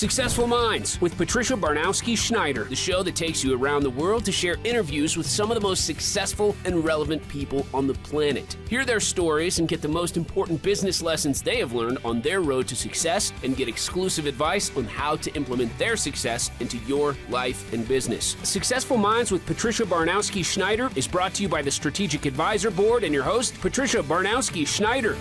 Successful Minds with Patricia Barnowski-Schneider, the show that takes you around the world to share interviews with some of the most successful and relevant people on the planet. Hear their stories and get the most important business lessons they have learned on their road to success and get exclusive advice on how to implement their success into your life and business. Successful Minds with Patricia Barnowski-Schneider is brought to you by the Strategic Advisor Board and your host, Patricia Barnowski-Schneider.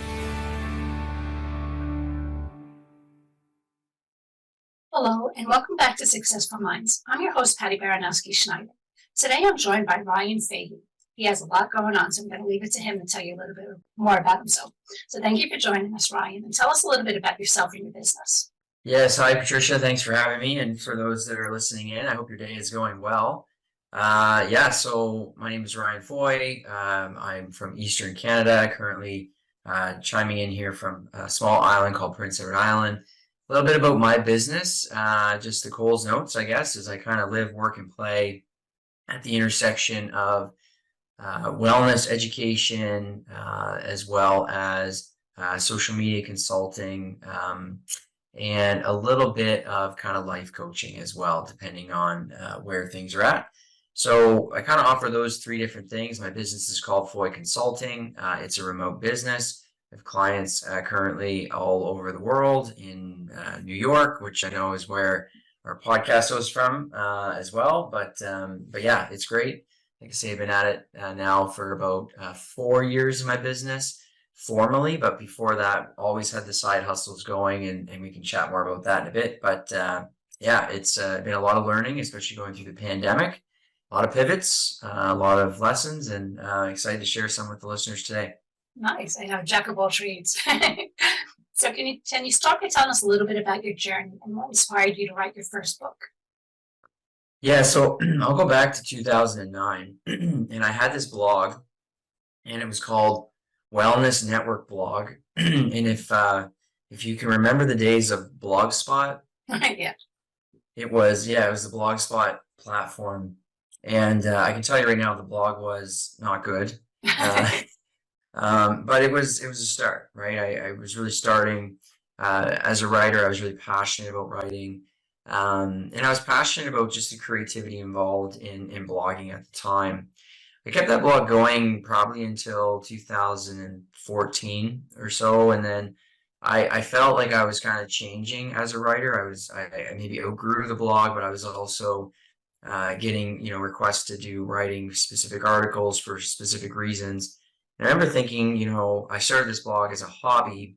Hello, and welcome back to Successful Minds. I'm your host, Patty Baranowski-Schneider. Today, I'm joined by Ryan Fahey. He has a lot going on, so I'm going to leave it to him to tell you a little bit more about himself. So thank you for joining us, Ryan, and tell us a little bit about yourself and your business. Yes, hi, Patricia. Thanks for having me. And for those that are listening in, I hope your day is going well. So my name is Ryan Foy. I'm from Eastern Canada, currently chiming in here from a small island called Prince Edward Island. A little bit about my business, just the Coles Notes, I guess, as I kind of live, work, and play at the intersection of wellness, education, as well as social media consulting, and a little bit of kind of life coaching as well, depending on where things are at. So I kind of offer those three different things. My business is called FaheyConsulting. It's a remote business. I have clients currently all over the world in New York, which I know is where our podcast was from as well. But yeah, it's great. Like I say, I've been at it now for about 4 years in my business formally, but before that, always had the side hustles going, and we can chat more about that in a bit. But yeah, it's been a lot of learning, especially going through the pandemic. A lot of pivots, a lot of lessons, and excited to share some with the listeners today. Nice. I know, jack of all trades. So can you start by telling us a little bit about your journey and what inspired you to write your first book? Yeah, so I'll go back to 2009, and I had this blog, and it was called Wellness Network Blog. And if you can remember the days of Blogspot, Yeah. it was the Blogspot platform. And I can tell you right now, the blog was not good. But it was a start, right? I was really starting as a writer. I was really passionate about writing. And I was passionate about just the creativity involved in blogging at the time. I kept that blog going probably until 2014 or so. And then I felt like I was kind of changing as a writer. I maybe outgrew the blog, but I was also getting, requests to do writing specific articles for specific reasons. And I remember thinking, I started this blog as a hobby,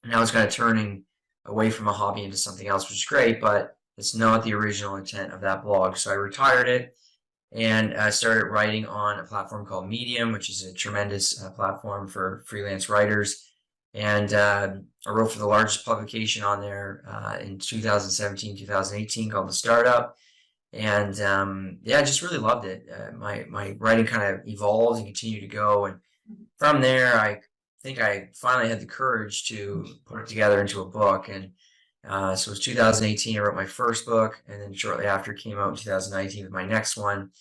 and now it's kind of turning away from a hobby into something else, which is great, but it's not the original intent of that blog. So I retired it, and I started writing on a platform called Medium, which is a tremendous platform for freelance writers. And I wrote for the largest publication on there in 2017, 2018 called The Startup. And I just really loved it. My writing kind of evolved and continued to go. And from there, I think I finally had the courage to put it together into a book. And so it was 2018, I wrote my first book, and then shortly after came out in 2019 with my next one.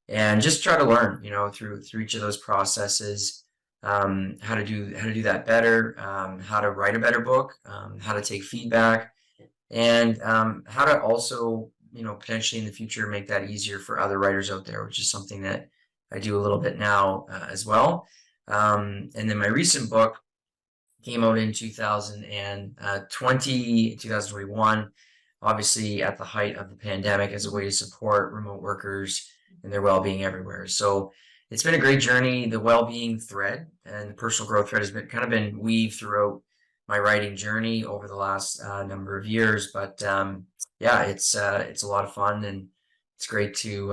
And just try to learn, through each of those processes, how to do that better, how to write a better book, how to take feedback, and how to also, potentially in the future make that easier for other writers out there, which is something that I do a little bit now as well. And then my recent book came out in 2021, obviously at the height of the pandemic, as a way to support remote workers and their well-being everywhere. So it's been a great journey. The well-being thread and the personal growth thread has been weaved throughout my writing journey over the last number of years. But it's a lot of fun, and it's great to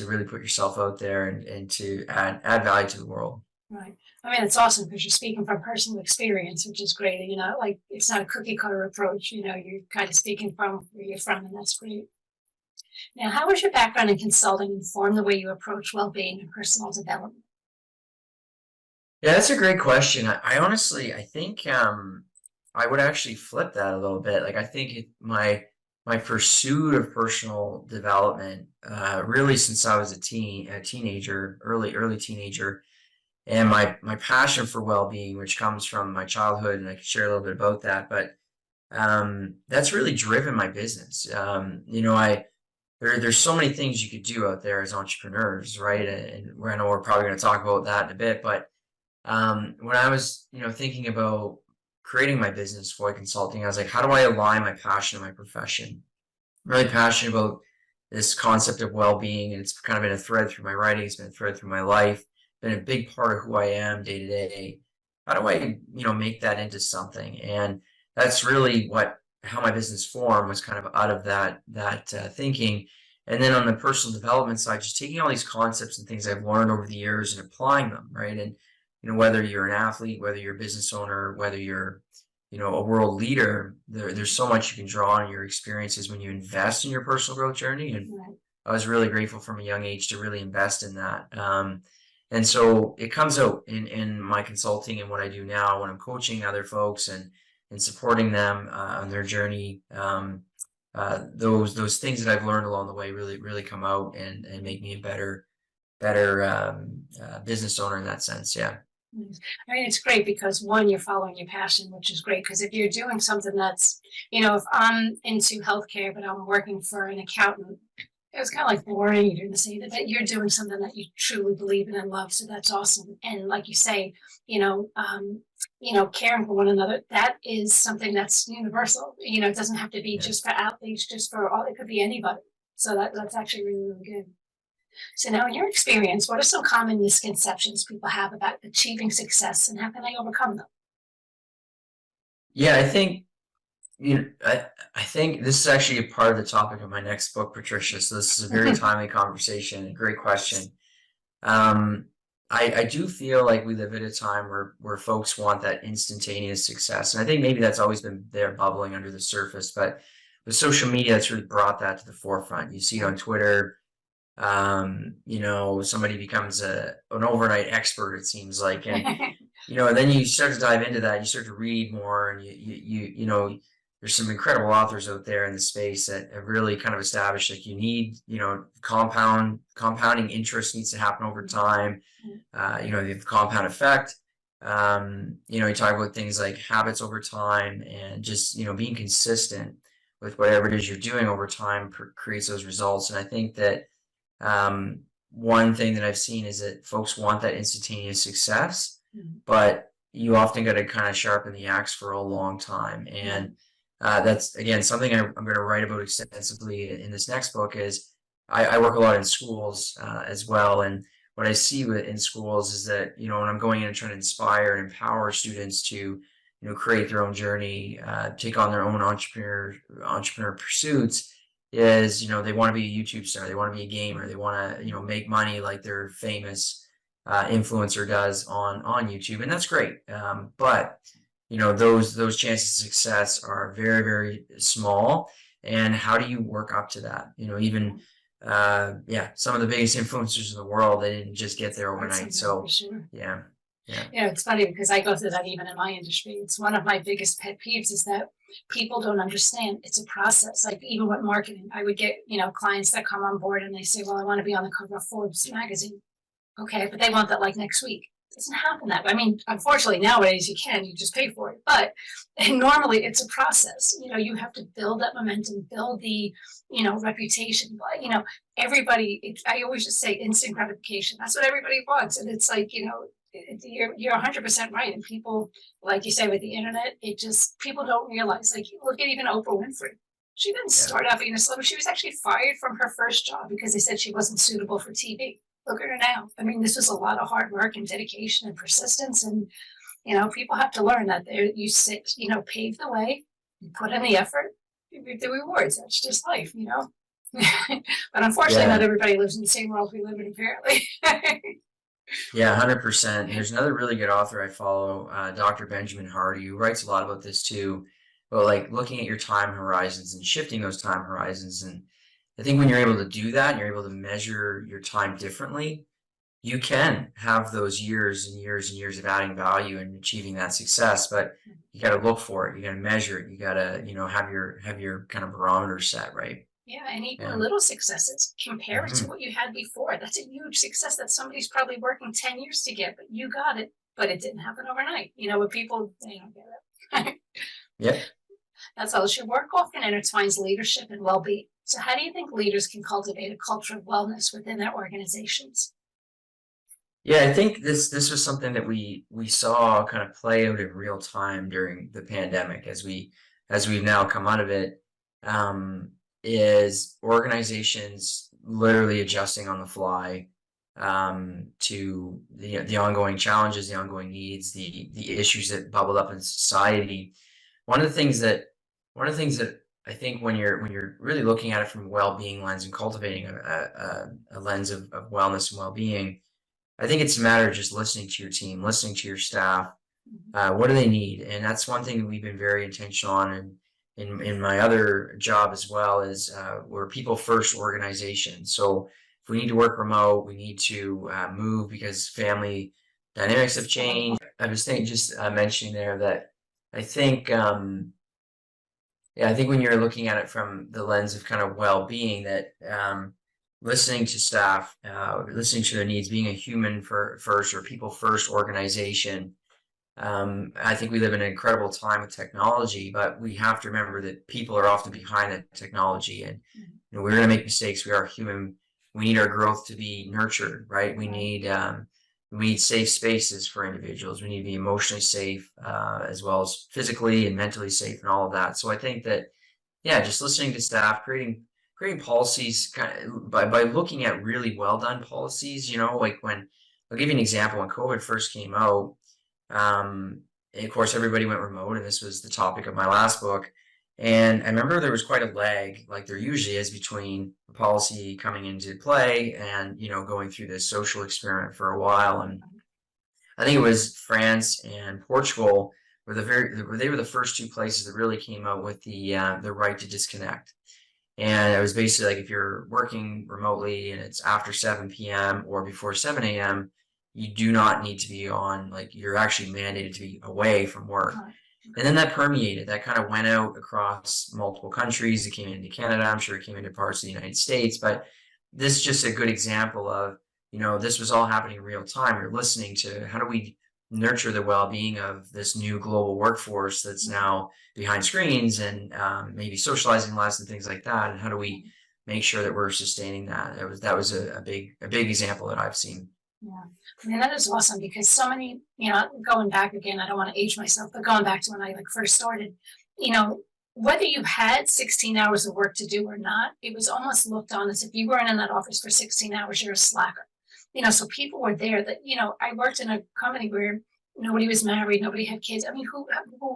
really put yourself out there and to add value to the world. Right. I mean, it's awesome because you're speaking from personal experience, which is great. Like it's not a cookie cutter approach. You're kind of speaking from where you're from, and that's great. Now, how has your background in consulting informed the way you approach well-being and personal development? Yeah, that's a great question. I honestly, I think I would actually flip that a little bit. Like I think my pursuit of personal development really since I was a teenager, early teenager. And my passion for well-being, which comes from my childhood, and I can share a little bit about that. But that's really driven my business. There's so many things you could do out there as entrepreneurs, right? And I know we're probably going to talk about that in a bit, but when I was, thinking about creating my business, FaheyConsulting, I was like, how do I align my passion and my profession? I'm really passionate about this concept of well-being, and it's kind of been a thread through my writing. It's been a thread through my life, been a big part of who I am day to day. How do I, make that into something? And that's really how my business formed, was kind of out of that thinking. And then on the personal development side, just taking all these concepts and things I've learned over the years and applying them, right? And whether you're an athlete, whether you're a business owner, whether you're a world leader, there's so much you can draw on your experiences when you invest in your personal growth journey. And Right. I was really grateful from a young age to really invest in that. And so it comes out in my consulting and what I do now when I'm coaching other folks and supporting them on their journey. Those things that I've learned along the way really come out and make me a better business owner in that sense. Yeah. I mean, it's great because one, you're following your passion, which is great. Because if you're doing something that's, if I'm into healthcare, but I'm working for an accountant, it's kind of like boring. You're going to say that, but you're doing something that you truly believe in and love. So that's awesome. And like you say, caring for one another, that is something that's universal. It doesn't have to be just for athletes, just for all, it could be anybody. So that's actually really, really good. So now in your experience, what are some common misconceptions people have about achieving success and how can they overcome them? Yeah, I think I think this is actually a part of the topic of my next book, Patricia. So this is a very timely conversation, a great question. I do feel like we live at a time where folks want that instantaneous success, and I think maybe that's always been there bubbling under the surface, but with social media, it's really brought that to the forefront. You see it on Twitter. Somebody becomes an overnight expert, it seems like, and and then you start to dive into that, you start to read more, and there's some incredible authors out there in the space that have really kind of established like you need, compounding interest needs to happen over time. The compound effect. You talk about things like habits over time and just, being consistent with whatever it is you're doing over time creates those results. And I think that one thing that I've seen is that folks want that instantaneous success, but you often got to kind of sharpen the axe for a long time. And that's, again, something I'm going to write about extensively in this next book. Is I work a lot in schools as well. And what I see in schools is that, when I'm going in and trying to inspire and empower students to, create their own journey, take on their own entrepreneur pursuits, is, they want to be a YouTube star, they want to be a gamer, they want to, make money like their famous influencer does on YouTube. And that's great. But those chances of success are very, very small. And how do you work up to that? Even some of the biggest influencers in the world, they didn't just get there overnight. So sure. yeah. It's funny because I go through that even in my industry. It's one of my biggest pet peeves is that people don't understand it's a process. Like even with marketing, I would get, clients that come on board and they say, well, I want to be on the cover of Forbes magazine. Okay, but they want that like next week. It doesn't happen that way. I mean, unfortunately nowadays you just pay for it, but normally it's a process. You have to build that momentum, build the, reputation. But, everybody, I always just say instant gratification. That's what everybody wants. And it's like, you're 100% right. And people, like you say, with the internet, people don't realize, like, look at even Oprah Winfrey. She didn't start out being a celebrity. She was actually fired from her first job because they said she wasn't suitable for TV. Look at her now. I mean, this was a lot of hard work and dedication and persistence. And, people have to learn that pave the way, you put in the effort, you reap the rewards. That's just life, But unfortunately, not everybody lives in the same world we live in, apparently. Yeah, 100%. There's another really good author I follow, Dr. Benjamin Hardy, who writes a lot about this too, but like looking at your time horizons and shifting those time horizons. And I think when you're able to do that, and you're able to measure your time differently, you can have those years and years and years of adding value and achieving that success. But you got to look for it. You got to measure it. You got to, have your kind of barometer set, right? Yeah, and even little successes, compare it to what you had before. That's a huge success that somebody's probably working 10 years to get, but you got it, but it didn't happen overnight. With people, they don't get it. Yeah. That's all. Your work often intertwines leadership and well-being. So how do you think leaders can cultivate a culture of wellness within their organizations? Yeah, I think this was something that we saw kind of play out in real time during the pandemic as we've now come out of it, is organizations literally adjusting on the fly to the ongoing challenges, the ongoing needs, the issues that bubbled up in society. One of the things that I think when you're really looking at it from a well-being lens and cultivating a lens of wellness and well-being, I think it's a matter of just listening to your team, listening to your staff. What do they need? And that's one thing that we've been very intentional on. And in my other job as well is we're people first organization. So if we need to work remote, we need to move because family dynamics have changed. I was thinking, just mentioning there that I think, I think when you're looking at it from the lens of kind of well-being, that listening to staff, listening to their needs, being a human first or people first organization. I think we live in an incredible time with technology, but we have to remember that people are often behind the technology, and we're going to make mistakes. We are human. We need our growth to be nurtured, right? We need safe spaces for individuals. We need to be emotionally safe, as well as physically and mentally safe, and all of that. So I think that, just listening to staff, creating policies by looking at really well done policies. Like I'll give you an example. When COVID first came out, and of course everybody went remote, and this was the topic of my last book. And I remember there was quite a lag, like there usually is, between the policy coming into play and going through this social experiment for a while. And I think it was France and Portugal were they were the first two places that really came out with the right to disconnect. And it was basically like if you're working remotely and it's after 7 p.m. or before 7 a.m., you do not need to be on, like you're actually mandated to be away from work. And then that permeated, that kind of went out across multiple countries. It came into Canada. I'm sure it came into parts of the United States. But this is just a good example of, this was all happening in real time. We're listening to how do we nurture the well-being of this new global workforce that's now behind screens and maybe socializing less and things like that. And how do we make sure that we're sustaining that? That was a big example that I've seen. Yeah, I mean, that is awesome because so many, going back again, I don't want to age myself, but going back to when I first started, whether you had 16 hours of work to do or not, it was almost looked on as if you weren't in that office for 16 hours, you're a slacker. So people were there that, I worked in a company where nobody was married, nobody had kids. I mean, who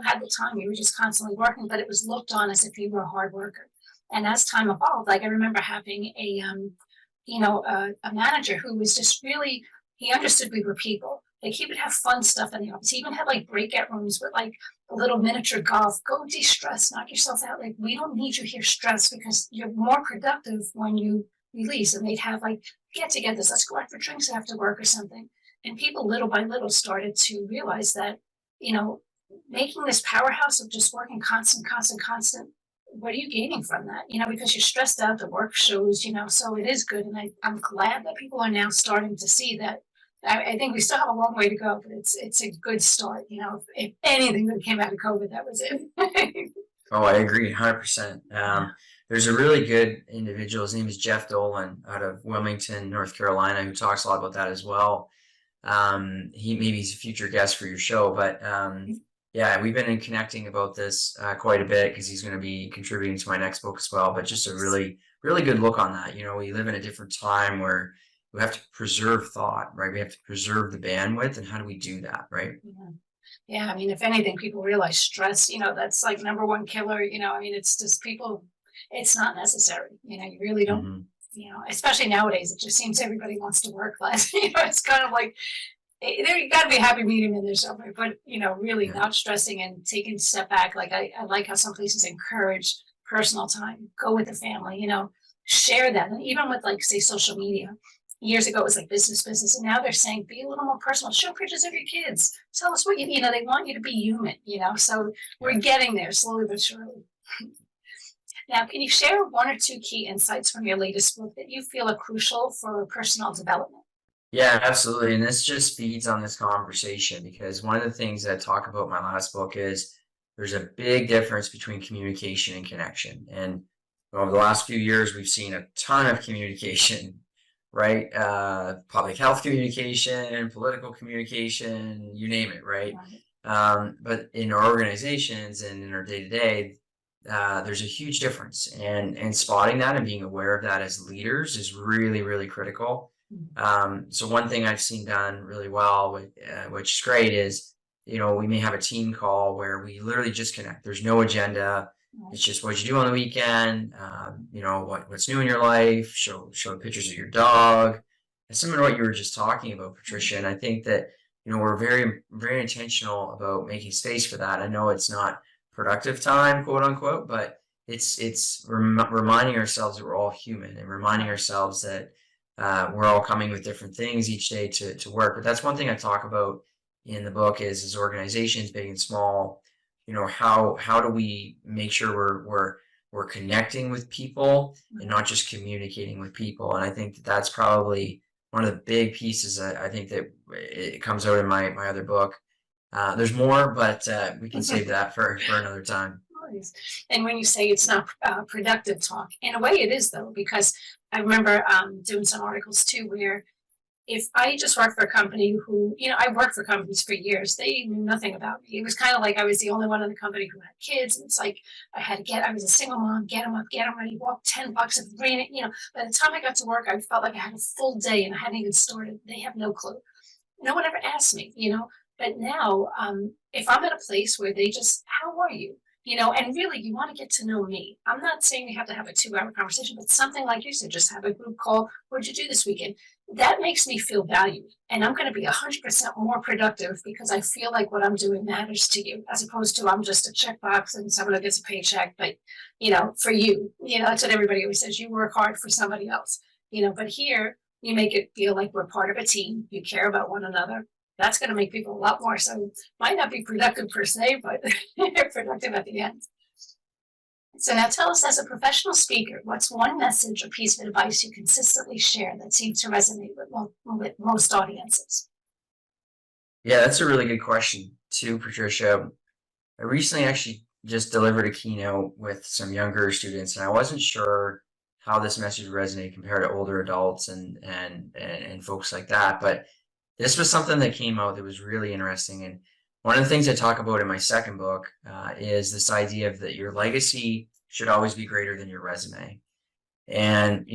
had the time? You were just constantly working, but it was looked on as if you were a hard worker. And as time evolved, like I remember having a manager who was just really, he understood we were people. Like he would have fun stuff in the office. He even had like breakout rooms with like a little miniature golf. Go de-stress, knock yourself out. Like we don't need you here stressed because you're more productive when you release. And they'd have like get-togethers. Let's go out for drinks after work or something. And people little by little started to realize that, making this powerhouse of just working constant, what are you gaining from that? Because you're stressed out, the work shows, so it is good. And I'm glad that people are now starting to see that. I think we still have a long way to go, but it's a good start. If anything that came out of COVID, that was it. Oh, I agree 100%. There's a really good individual. His name is Jeff Dolan out of Wilmington, North Carolina, who talks a lot about that as well. He's a future guest for your show, but we've been connecting about this quite a bit because he's going to be contributing to my next book as well. But just a really, really good look on that. We live in a different time where we have to preserve thought, right? We have to preserve the bandwidth, and how do we do that, right? Yeah. I mean, if anything, people realize stress, that's like number one killer. I mean, it's just people. It's not necessary. You really don't. Especially nowadays, it just seems everybody wants to work less. It's kind of like there you got to be a happy medium in there somewhere, but really not stressing and taking a step back. Like I like how some places encourage personal time, go with the family, share that. And even with like say social media, years ago it was like business, and now they're saying be a little more personal, show pictures of your kids, tell us what they want you to be human, so we're getting there slowly but surely. Now, can you share one or two key insights from your latest book that you feel are crucial for personal development? Yeah, absolutely. And this just feeds on this conversation because one of the things that I talk about in my last book is there's a big difference between communication and connection. And over the last few years, we've seen a ton of communication, right? Public health communication, political communication, you name it, right? But in our organizations and in our day-to-day, there's a huge difference, and spotting that and being aware of that as leaders is really, really critical. So one thing I've seen done really well, which is great, is, we may have a team call where we literally just connect. There's no agenda. It's just what you do on the weekend, what's new in your life, show pictures of your dog. And similar to what you were just talking about, Patricia. And I think that, we're very, very intentional about making space for that. I know it's not productive time, quote unquote, but it's reminding ourselves that we're all human, and reminding ourselves that we're all coming with different things each day to work. But that's one thing I talk about in the book is organizations, big and small, how do we make sure we're connecting with people and not just communicating with people. And I think that's probably one of the big pieces. I think that it comes out in my other book. There's more, but we can save that for another time. And when you say it's not productive talk, in a way it is, though, because I remember doing some articles too where if I just worked for a company who, I worked for companies for years, they knew nothing about me. It was kind of like I was the only one in the company who had kids. And it's like I was a single mom, get them up, get them ready, walk 10 bucks of rain. By the time I got to work, I felt like I had a full day and I hadn't even started. They have no clue. No one ever asked me, But now, if I'm at a place where they just, how are you? And really, you want to get to know me. I'm not saying you have to have a 2-hour conversation, but something like you said, just have a group call. What'd you do this weekend? That makes me feel valued. And I'm going to be 100% more productive because I feel like what I'm doing matters to you, as opposed to I'm just a checkbox and someone who gets a paycheck. But, for you, that's what everybody always says. You work hard for somebody else, but here you make it feel like we're part of a team. You care about one another. That's going to make people a lot more. So might not be productive per se, but productive at the end. So now tell us, as a professional speaker, what's one message or piece of advice you consistently share that seems to resonate with most audiences? Yeah, that's a really good question too, Patricia. I recently actually just delivered a keynote with some younger students, and I wasn't sure how this message would resonate compared to older adults and folks like that. But this was something that came out that was really interesting. And one of the things I talk about in my second book is this idea of that your legacy should always be greater than your resume. And,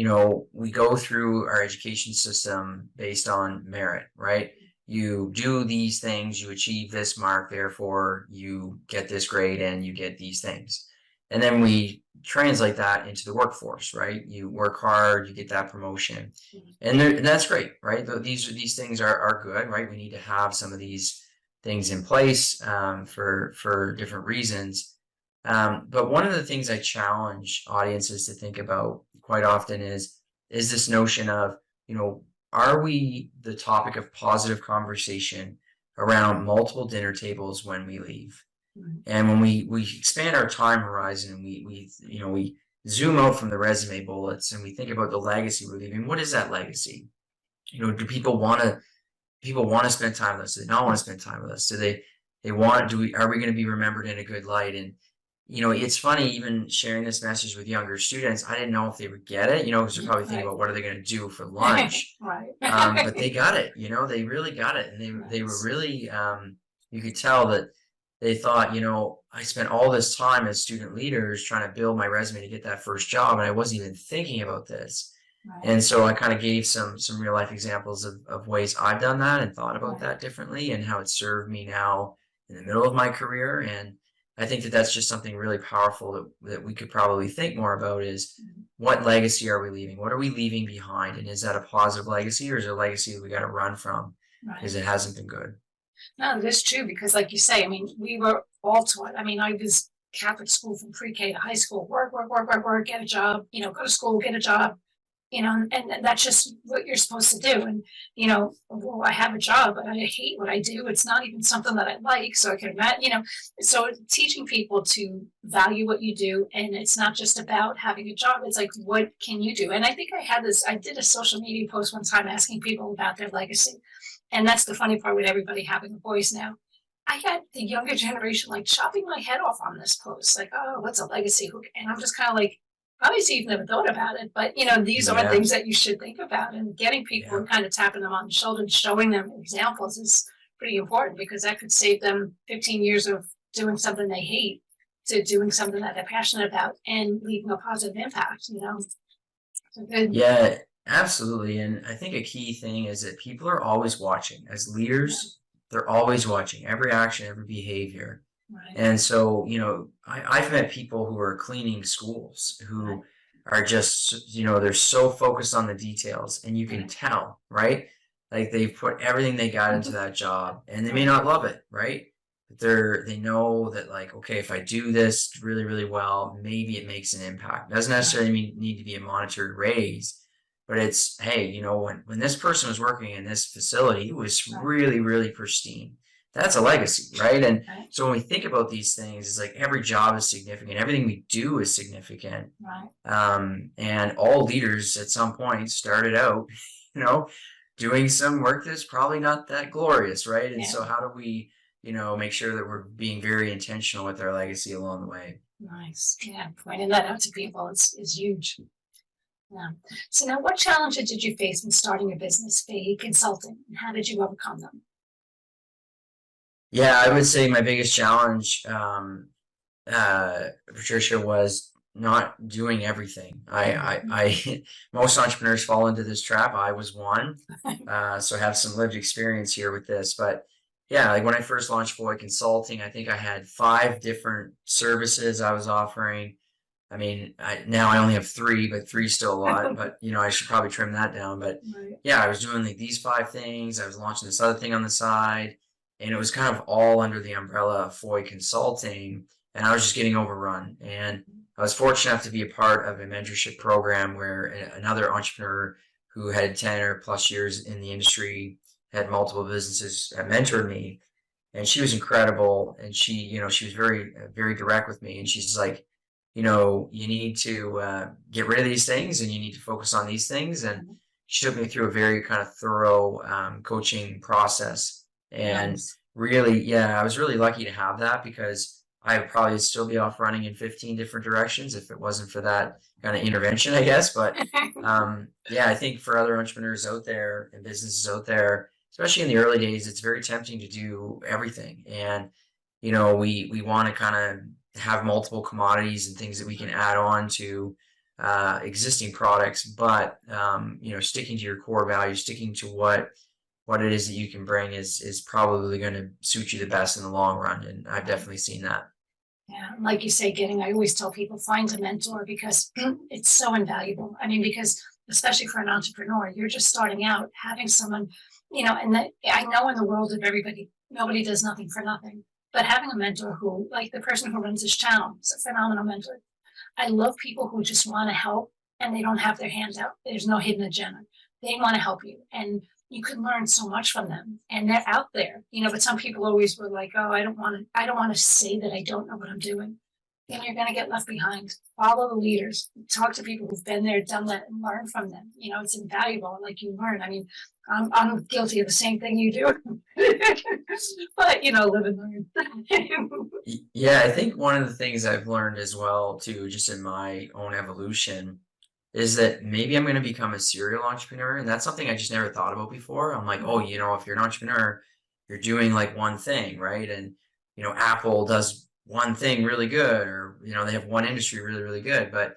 we go through our education system based on merit, right? You do these things, you achieve this mark, therefore you get this grade and you get these things. And then we translate that into the workforce, right? You work hard, you get that promotion, and that's great, right? These things are good, right? We need to have some of these things in place for different reasons. But one of the things I challenge audiences to think about quite often is this notion of, are we the topic of positive conversation around multiple dinner tables when we leave? And when we expand our time horizon and we zoom out from the resume bullets and we think about the legacy we're leaving, what is that legacy? Do people want to spend time with us? Do they not want to spend time with us? Are we going to be remembered in a good light? And it's funny, even sharing this message with younger students, I didn't know if they would get it, because they're probably thinking about what are they going to do for lunch. Right. But they got it, they really got it. And they were really, you could tell that they thought, I spent all this time as student leaders trying to build my resume to get that first job, and I wasn't even thinking about this. Right. And so I kind of gave some real life examples of ways I've done that and thought about that differently, and how it served me now in the middle of my career. And I think that that's just something really powerful that we could probably think more about is what legacy are we leaving? What are we leaving behind? And is that a positive legacy, or is it a legacy that we got to run from because it hasn't been good? No, it is true, because like you say, we were all taught. I was Catholic school from pre-K to high school, work, get a job, go to school, get a job, and that's just what you're supposed to do. And, well, I have a job, but I hate what I do. It's not even something that I like. So I can imagine, so teaching people to value what you do. And it's not just about having a job. It's like, what can you do? And I think I did a social media post one time asking people about their legacy. And that's the funny part with everybody having a voice now. I got the younger generation like chopping my head off on this post, like, oh, what's a legacy? And I'm just kind of like, obviously you've never thought about it, but these are Yeah, things that you should think about, and getting people yeah. and kind of tapping them on the shoulder and showing them examples is pretty important, because that could save them 15 years of doing something they hate to doing something that they're passionate about and leaving a positive impact. So good. Yeah, absolutely. And I think a key thing is that people are always watching. As leaders, they're always watching every action, every behavior. Right. And so, I've met people who are cleaning schools Right. who are just, they're so focused on the details, and you can Right. tell, right? Like they've put everything they got into that job, and they may Right. not love it, right? But they know that, like, okay, if I do this really, really well, maybe it makes an impact. Doesn't necessarily need to be a monetary raise, but it's, hey, when this person was working in this facility, it was Right. really, really pristine. That's a legacy, right? And Right. so when we think about these things, it's like every job is significant. Everything we do is significant. Right. And all leaders at some point started out, you know, doing some work that's probably not that glorious, right? And Yeah. so how do we, make sure that we're being very intentional with our legacy along the way? Nice. Yeah. Pointing that out to people is huge. Yeah. So now, what challenges did you face when starting a business, Fahey Consulting, and how did you overcome them? Yeah, I would say my biggest challenge, Patricia, was not doing everything. Most entrepreneurs fall into this trap. I was one. So I have some lived experience here with this. But yeah, like when I first launched FaheyConsulting, I think I had 5 different services I was offering. I mean, now I only have 3, but 3 is still a lot. But I should probably trim that down. But Right. yeah, I was doing like these 5 things. I was launching this other thing on the side, and it was kind of all under the umbrella of FaheyConsulting, and I was just getting overrun. And I was fortunate enough to be a part of a mentorship program where another entrepreneur who had 10 or plus years in the industry, had multiple businesses, mentored me, and she was incredible. And she was very, very direct with me, and she's like, you need to get rid of these things, and you need to focus on these things. And she took me through a very kind of thorough coaching process. And Nice. really, yeah, I was really lucky to have that, because I would probably still be off running in 15 different directions if it wasn't for that kind of intervention, I guess. But yeah, I think for other entrepreneurs out there and businesses out there, especially in the early days, it's very tempting to do everything. And, we want to kind of have multiple commodities and things that we can add on to existing products, but, sticking to your core values, sticking to what it is that you can bring is probably going to suit you the best in the long run. And I've definitely seen that. Yeah, like you say, I always tell people, find a mentor, because it's so invaluable. I mean, because especially for an entrepreneur, you're just starting out, having someone, and that I know in the world of everybody, nobody does nothing for nothing. But having a mentor who, like the person who runs this channel, is a phenomenal mentor. I love people who just want to help, and they don't have their hands out. There's no hidden agenda. They want to help you, and you can learn so much from them, and they're out there, but some people always were like, oh, I don't want to say that I don't know what I'm doing. Then you're going to get left behind. Follow the leaders, talk to people who've been there, done that, and learn from them. It's invaluable. Like, you learn. I mean, I'm guilty of the same thing you do, but live and learn. Yeah, I think one of the things I've learned as well too, just in my own evolution, is that maybe I'm going to become a serial entrepreneur. And that's something I just never thought about before. I'm like, oh, if you're an entrepreneur, you're doing like one thing, right? And, Apple does one thing really good, or, they have one industry really, really good. But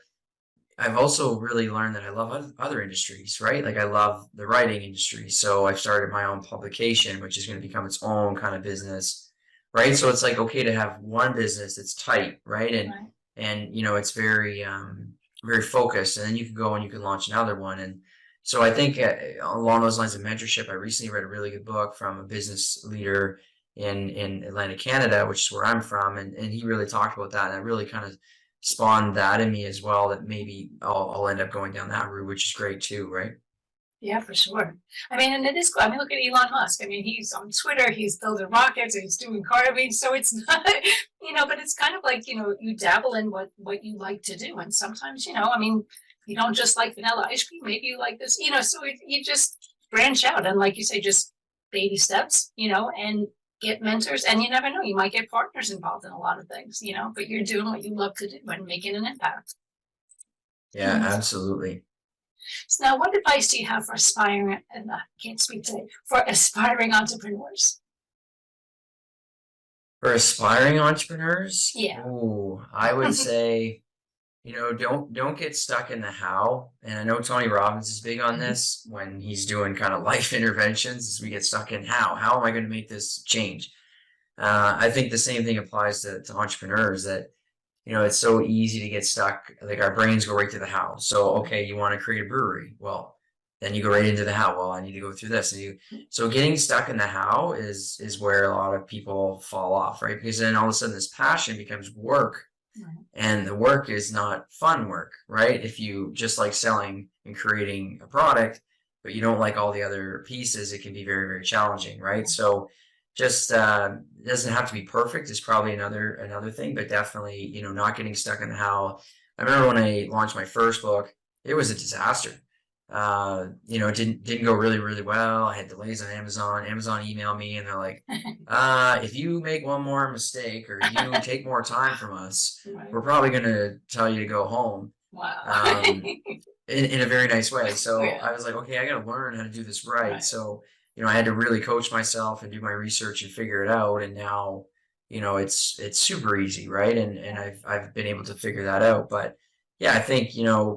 I've also really learned that I love other industries, right? Like I love the writing industry. So I've started my own publication, which is going to become its own kind of business, right? So it's like, okay to have one business that's tight, right? And it's very, very focused, and then you can go and you can launch another one. And so I think along those lines of mentorship, I recently read a really good book from a business leader in Atlantic, Canada, which is where I'm from, and he really talked about that, and it really kind of spawned that in me as well, that maybe I'll end up going down that route, which is great too, right? Yeah, for sure. I mean, and it is cool. I mean, look at Elon Musk. I mean, he's on Twitter, he's building rockets, he's doing car. I mean, so it's not, but it's kind of like, you dabble in what you like to do. And sometimes, I mean, you don't just like vanilla ice cream, maybe you like this, so you just branch out. And like you say, just baby steps, and get mentors, and you never know, you might get partners involved in a lot of things, but you're doing what you love to do and making an impact. Yeah, absolutely. So now, what advice do you have for aspiring, and I can't speak today, for aspiring entrepreneurs? For aspiring entrepreneurs, Yeah. ooh, I would say, don't get stuck in the how. And I know Tony Robbins is big on this when he's doing kind of life interventions, is we get stuck in how. How am I going to make this change? I think the same thing applies to entrepreneurs, that it's so easy to get stuck. Like, our brains go right to the how. So, okay, you want to create a brewery. Well, then you go right into the how. Well, I need to go through this. So getting stuck in the how is where a lot of people fall off, right? Because then all of a sudden this passion becomes work, and the work is not fun work, right? If you just like selling and creating a product, but you don't like all the other pieces, it can be very, very challenging, right? So just it doesn't have to be perfect is probably another thing, but definitely, not getting stuck in the how. I remember when I launched my first book, it was a disaster. It didn't go really, really well. I had delays on Amazon. Amazon emailed me and they're like, if you make one more mistake or you take more time from us, we're probably going to tell you to go home. Wow. In a very nice way. So Yeah. I was like, okay, I got to learn how to do this right. So, I had to really coach myself and do my research and figure it out. And now, it's super easy, right? And I've been able to figure that out. But yeah, I think,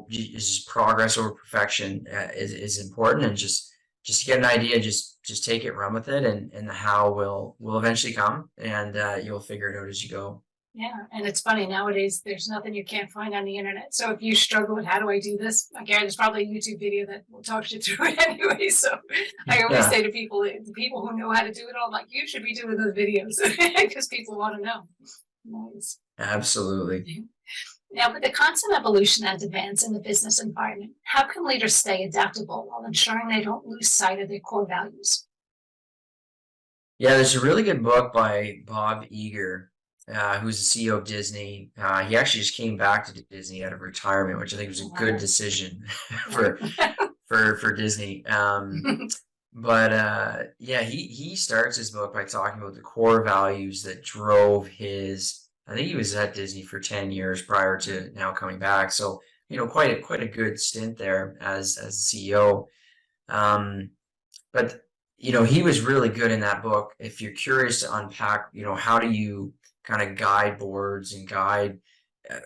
just progress over perfection is important, and just to get an idea, just take it, run with it, and the how will eventually come, and you'll figure it out as you go. Yeah, and it's funny, nowadays there's nothing you can't find on the internet. So if you struggle with how do I do this, again, there's probably a YouTube video that will talk you through it anyway. So I always say to people, the people who know how to do it all, I'm like, you should be doing those videos because people want to know. Nice. Absolutely. Now, with the constant evolution and advance in the business environment, how can leaders stay adaptable while ensuring they don't lose sight of their core values? Yeah, there's a really good book by Bob Iger, who's the CEO of Disney. He actually just came back to Disney out of retirement, which I think was a good decision for Disney. But yeah, he starts his book by talking about the core values that drove his. I think he was at Disney for 10 years prior to now coming back. So, quite a good stint there as the CEO. But he was really good in that book. If you're curious to unpack, how do you kind of guide boards and guide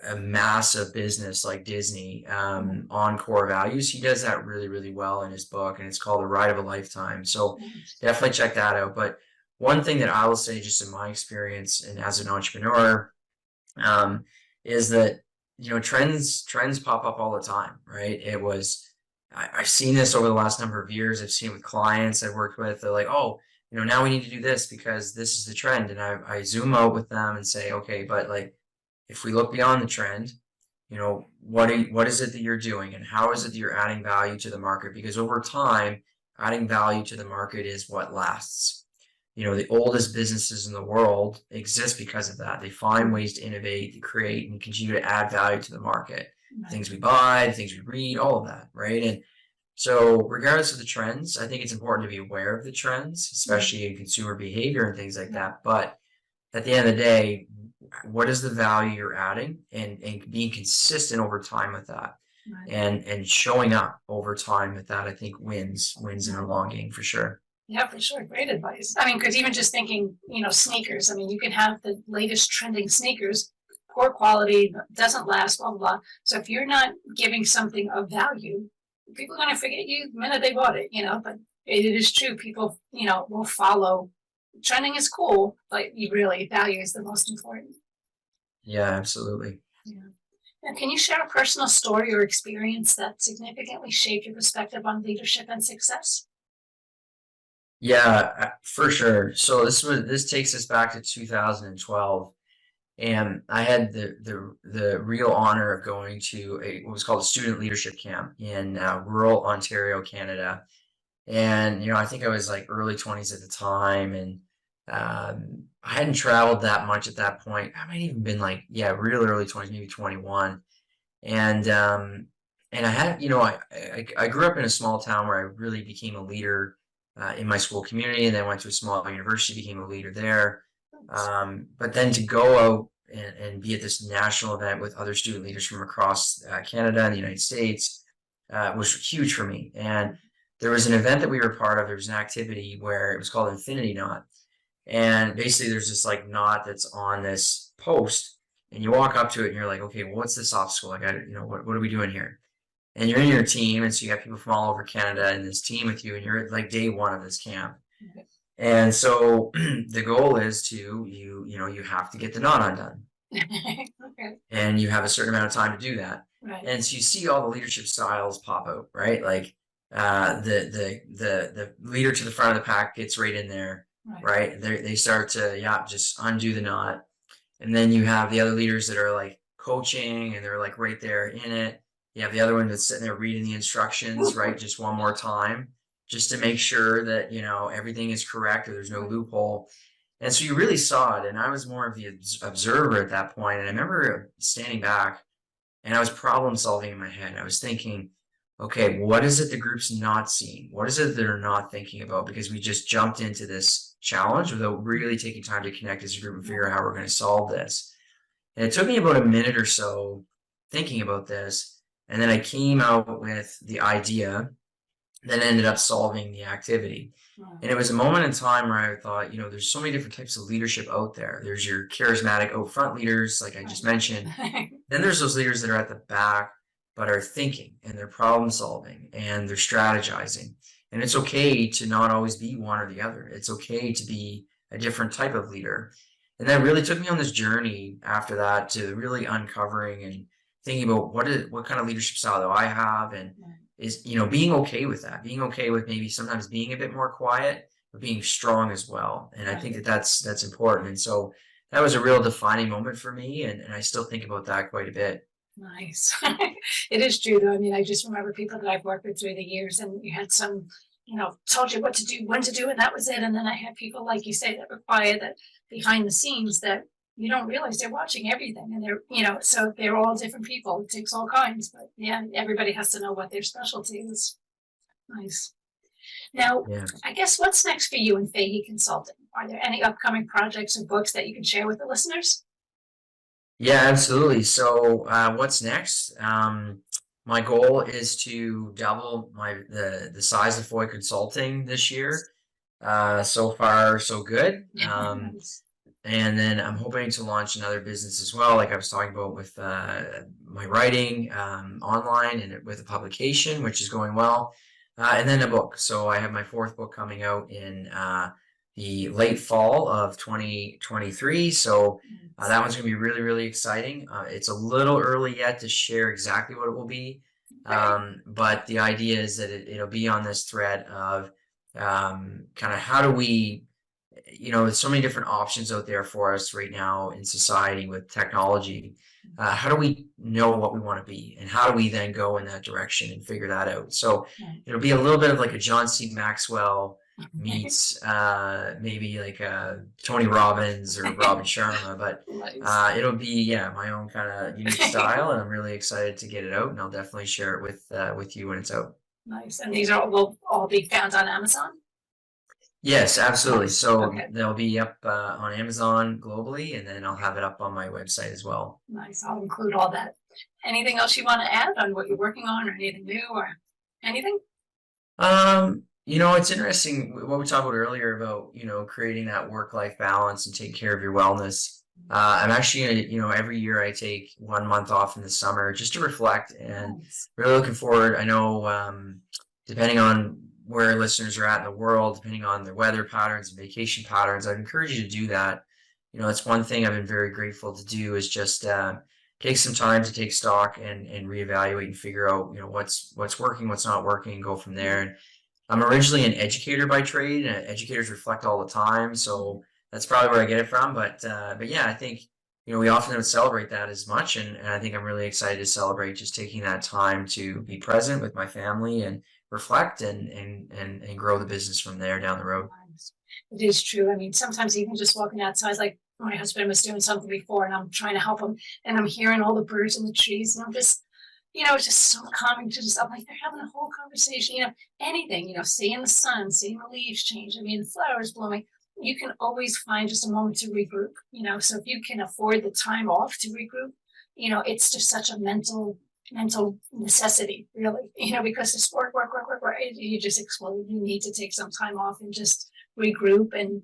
a massive business like Disney on core values, he does that really, really well in his book, and it's called The Ride of a Lifetime. So definitely check that out. But one thing that I will say, just in my experience and as an entrepreneur, is that trends pop up all the time, right? I've seen this over the last number of years. I've seen it with clients I've worked with. They're like, oh, now we need to do this because this is the trend. And I zoom out with them and say, okay, but like, if we look beyond the trend, what is it that you're doing, and how is it that you're adding value to the market? Because over time, adding value to the market is what lasts. The oldest businesses in the world exist because of that. They find ways to innovate, to create, and continue to add value to the market. Things we buy, things we read, all of that, right? And so regardless of the trends, I think it's important to be aware of the trends, especially in consumer behavior and things like that. But at the end of the day, what is the value you're adding, and being consistent over time with that, and showing up over time with that, I think wins in the long game for sure. Yeah, for sure. Great advice. I mean, because even just thinking, sneakers, I mean, you can have the latest trending sneakers, poor quality, doesn't last, blah, blah, blah. So if you're not giving something of value, people are going to forget you the minute they bought it, but it is true. People, will follow. Trending is cool, but value is the most important. Yeah, absolutely. Yeah. Now, can you share a personal story or experience that significantly shaped your perspective on leadership and success? Yeah, for sure. So this takes us back to 2012, and I had the real honor of going to what was called a student leadership camp in rural Ontario, Canada. And I think I was like early 20s at the time, and I hadn't traveled that much at that point. I might even been like, real early 20s, maybe 21. And I had, I grew up in a small town where I really became a leader in my school community, and then went to a small university, became a leader there. But then to go out and be at this national event with other student leaders from across Canada and the United States was huge for me. And there was an event that we were part of. There was an activity where it was called Infinity Knot. And basically there's this like knot that's on this post, and you walk up to it and you're like, okay, well, what's this obstacle? Like, what are we doing here? And you're in your team, and so you got people from all over Canada in this team with you, and you're at like day one of this camp. Okay. And so the goal is to you have to get the knot undone. Okay. And you have a certain amount of time to do that. Right. And so you see all the leadership styles pop out, right? Like the leader to the front of the pack gets right in there, right? They start to just undo the knot. And then you have the other leaders that are like coaching, and they're like right there in it. You have the other one that's sitting there reading the instructions, right? Just one more time, just to make sure that, everything is correct or there's no loophole. And so you really saw it. And I was more of the observer at that point. And I remember standing back, and I was problem solving in my head. I was thinking, okay, what is it the group's not seeing? What is it they're not thinking about? Because we just jumped into this challenge without really taking time to connect as a group and figure out how we're going to solve this. And it took me about a minute or so thinking about this. And then I came out with the idea that ended up solving the activity. And it was a moment in time where I thought, there's so many different types of leadership out there. There's your charismatic out front leaders, like I just mentioned. Then there's those leaders that are at the back, but are thinking, and they're problem solving, and they're strategizing. And it's okay to not always be one or the other. It's okay to be a different type of leader. And that really took me on this journey after that to really uncovering and thinking about what kind of leadership style do I have, and is being okay with that, being okay with maybe sometimes being a bit more quiet, but being strong as well. And I think that's important. And so that was a real defining moment for me, and I still think about that quite a bit. Nice. It is true though. I mean, I just remember people that I've worked with through the years, and you had some, told you what to do, when to do, and that was it. And then I had people, like you say, that were quiet, that behind the scenes, that you don't realize they're watching everything, and they're, so they're all different people. It takes all kinds, but yeah, everybody has to know what their specialty is. Nice. Now, I guess what's next for you in FaheyConsulting? Are there any upcoming projects or books that you can share with the listeners? Yeah, absolutely. So what's next? My goal is to double the size of FaheyConsulting this year. So far, so good. And then I'm hoping to launch another business as well, like I was talking about with my writing online, and with a publication, which is going well. And then a book. So I have my 4th book coming out in the late fall of 2023. So that one's going to be really, really exciting. It's a little early yet to share exactly what it will be. But the idea is that it'll be on this thread of kind of how do we, there's so many different options out there for us right now in society with technology. How do we know what we want to be, and how do we then go in that direction and figure that out? So it'll be a little bit of like a John C. Maxwell meets maybe like Tony Robbins or Robin Sharma, but it'll be my own kind of unique style, and I'm really excited to get it out, and I'll definitely share it with you when it's out. Nice. And these will all be found on Amazon? Yes, absolutely. So they'll be up on Amazon globally, and then I'll have it up on my website as well. Nice. I'll include all that. Anything else you want to add on what you're working on, or anything new, or anything? It's interesting what we talked about earlier about, creating that work-life balance and taking care of your wellness. I'm actually, every year I take 1 month off in the summer just to reflect, and really looking forward. I know, depending on where listeners are at in the world, depending on their weather patterns and vacation patterns, I'd encourage you to do that. That's one thing I've been very grateful to do, is just take some time to take stock and reevaluate and figure out, what's working, what's not working, and go from there. And I'm originally an educator by trade, and educators reflect all the time, so that's probably where I get it from. But yeah, I think we often don't celebrate that as much, and I think I'm really excited to celebrate just taking that time to be present with my family and reflect and grow the business from there down the road. It is true. I mean, sometimes even just walking outside, like my husband was doing something before, and I'm trying to help him, and I'm hearing all the birds in the trees, and I'm just it's just so calming to just, I'm like, they're having a whole conversation, anything, seeing the sun, seeing the leaves change. I mean, the flowers blooming. You can always find just a moment to regroup, so if you can afford the time off to regroup, it's just such a mental necessity, really, because it's work, you just explode. You need to take some time off and just regroup and,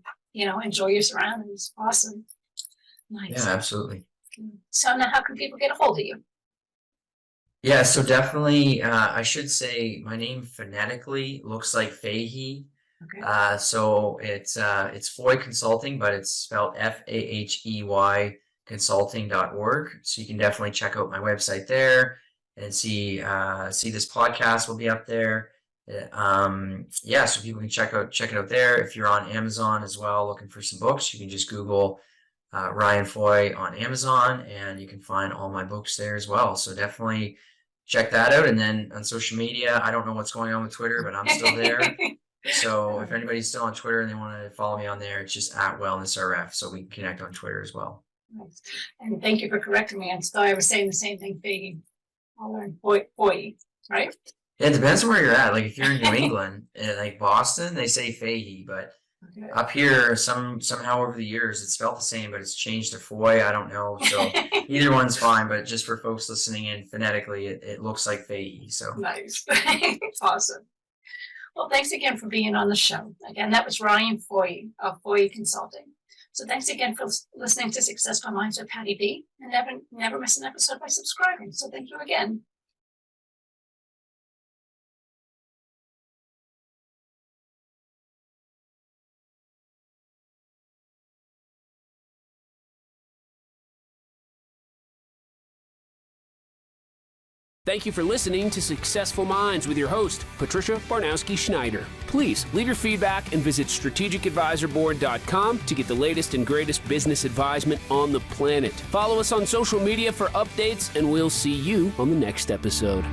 enjoy your surroundings. Awesome. Nice. Yeah, absolutely. So now how can people get a hold of you? Yeah, so definitely, I should say my name phonetically looks like Fahey. Okay. So it's FaheyConsulting, but it's spelled Fahey consulting.org. So you can definitely check out my website there and see this podcast will be up there. Yeah, so people can check it out there. If you're on Amazon as well, looking for some books, you can just Google Ryan Foy on Amazon, and you can find all my books there as well. So definitely check that out. And then on social media, I don't know what's going on with Twitter, but I'm still there. So if anybody's still on Twitter and they want to follow me on there, it's just @wellnessrf. So we can connect on Twitter as well. Nice. And thank you for correcting me. I was saying the same thing, Fahey. I'll learn Foy, right? Yeah, it depends on where you're at. Like if you're in New England, like Boston, they say Fahey, but Okay. up here, somehow over the years, it's spelled the same, but it's changed to Foy. I don't know. So either one's fine, but just for folks listening in phonetically, it looks like Fahey. So Nice. Awesome. Well, thanks again for being on the show. Again, that was Ryan Foy of Foy Consulting. So thanks again for listening to Successful Minds with Patty B. And never miss an episode by subscribing. So thank you again. Thank you for listening to Successful Minds with your host, Patricia Barnowski-Schneider. Please leave your feedback and visit strategicadvisorboard.com to get the latest and greatest business advisement on the planet. Follow us on social media for updates, and we'll see you on the next episode.